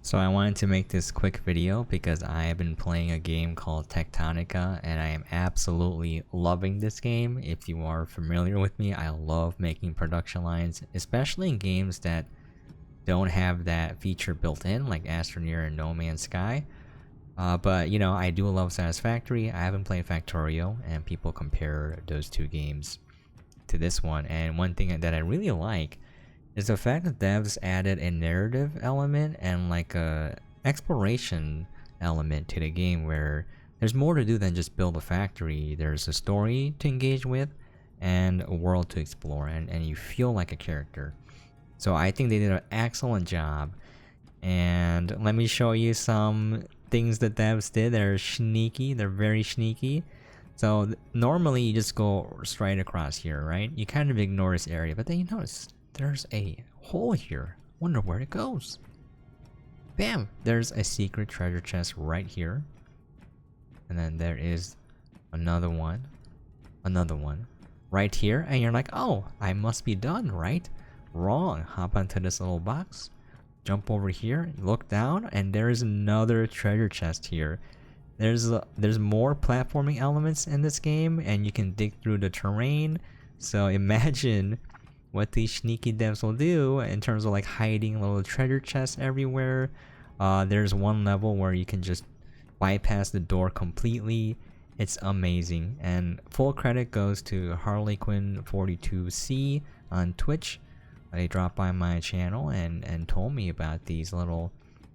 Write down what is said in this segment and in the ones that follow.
So I wanted to make this quick video because I have been playing a game called Techtonica and I am absolutely loving this game. If you are familiar with me, I love making production lines, especially in games that don't have that feature built in like Astroneer and No Man's Sky. But you know, I do love Satisfactory. I haven't played Factorio and people compare those two games to this one, and one thing that I really like is the fact that devs added a narrative element and like a exploration element to the game where there's more to do than just build a factory. There's a story to engage with and a world to explore, and you feel like a character. So I think they did an excellent job. And let me show you some things that devs did. They're sneaky, they're very sneaky. So normally you just go straight across here, right? You kind of ignore this area, but then you notice there's a hole here. Wonder where it goes. Bam! There's a secret treasure chest right here. And then there is another one right here, and you're like, oh, I must be done, right? Wrong. Hop onto this little box, jump over here, look down, and there's another treasure chest here. There's more platforming elements in this game, and you can dig through the terrain. So imagine what these sneaky devs will do in terms of like hiding little treasure chests everywhere. There's one level where you can just bypass the door completely. It's amazing, and full credit goes to Harlequin42C on Twitch. They dropped by my channel and told me about these little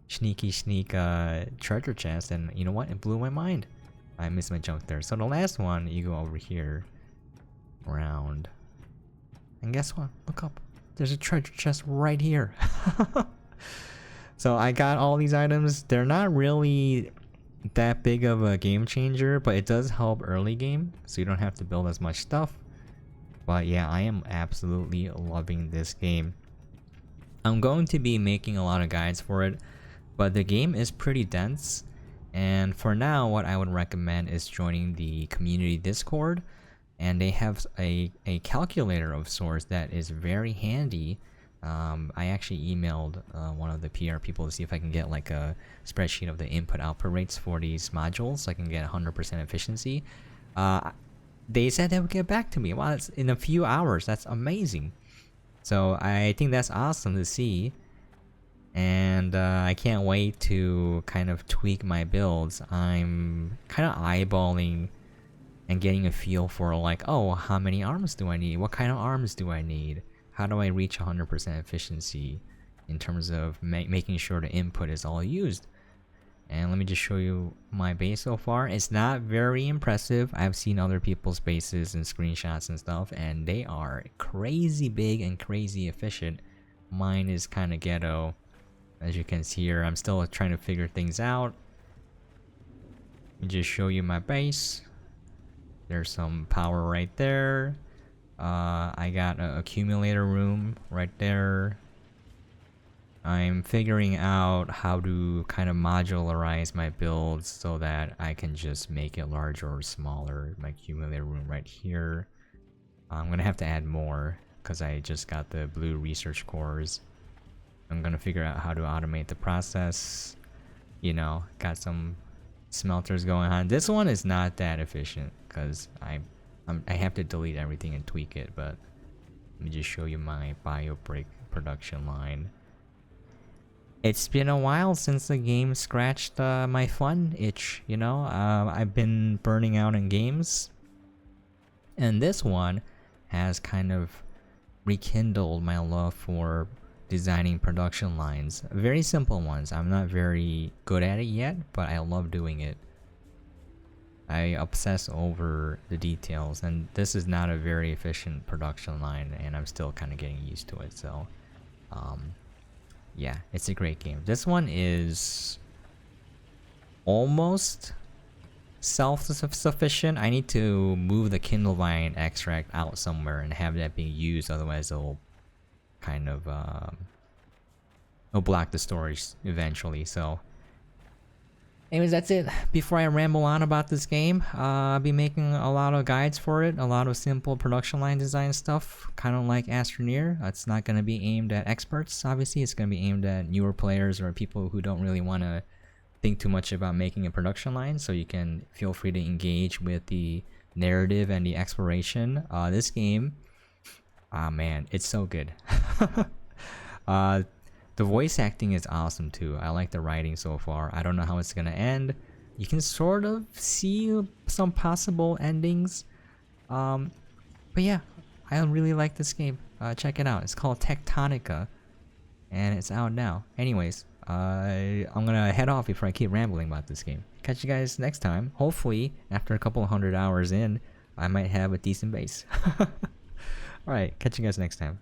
sneak treasure chests, and you know what, it blew my mind. I missed my jump there. So the last one, you go over here around, and guess what, look up, there's a treasure chest right here. So I got all these items. They're not really that big of a game changer, but it does help early game so you don't have to build as much stuff. But yeah, I am absolutely loving this game. I'm going to be making a lot of guides for it, but the game is pretty dense, and for now what I would recommend is joining the community Discord, and they have a calculator of sorts that is very handy. I actually emailed one of the PR people to see if I can get like a spreadsheet of the input-output rates for these modules so I can get 100% efficiency. They said they would get back to me. Wow, it's in a few hours. That's amazing. So I think that's awesome to see. And I can't wait to kind of tweak my builds. I'm kind of eyeballing and getting a feel for like, oh, how many arms do I need? What kind of arms do I need? How do I reach 100% efficiency in terms of making sure the input is all used? And let me just show you my base so far. It's not very impressive. I've seen other people's bases and screenshots and stuff, and they are crazy big and crazy efficient. Mine is kind of ghetto. As you can see here, I'm still trying to figure things out. Let me just show you my base. There's some power right there. I got an accumulator room right there. I'm figuring out how to kind of modularize my builds so that I can just make it larger or smaller. My accumulator room right here. I'm gonna have to add more because I just got the blue research cores. I'm gonna figure out how to automate the process. You know, got some smelters going on. This one is not that efficient because I have to delete everything and tweak it, but let me just show you my bio brick production line. It's been a while since the game scratched my fun itch, you know? I've been burning out in games, and this one has kind of rekindled my love for designing production lines. Very simple ones. I'm not very good at it yet, but I love doing it. I obsess over the details, and this is not a very efficient production line, and I'm still kind of getting used to it. So yeah, it's a great game. This one is almost self-sufficient. I need to move the Kindle Vine extract out somewhere and have that being used, otherwise it'll kind of it'll block the storage eventually. So Anyways, that's it. Before I ramble on about this game, I'll be making a lot of guides for it, a lot of simple production line design stuff, kind of like Astroneer. It's not going to be aimed at experts, obviously. It's going to be aimed at newer players or people who don't really want to think too much about making a production line, so you can feel free to engage with the narrative and the exploration. This game, man, it's so good. The voice acting is awesome too. I like the writing so far. I don't know how it's gonna end. You can sort of see some possible endings. But yeah, I really like this game. Check it out. It's called Techtonica, and it's out now. Anyways, I'm gonna head off before I keep rambling about this game. Catch you guys next time. Hopefully, after a couple 100 hours in, I might have a decent base. Alright, catch you guys next time.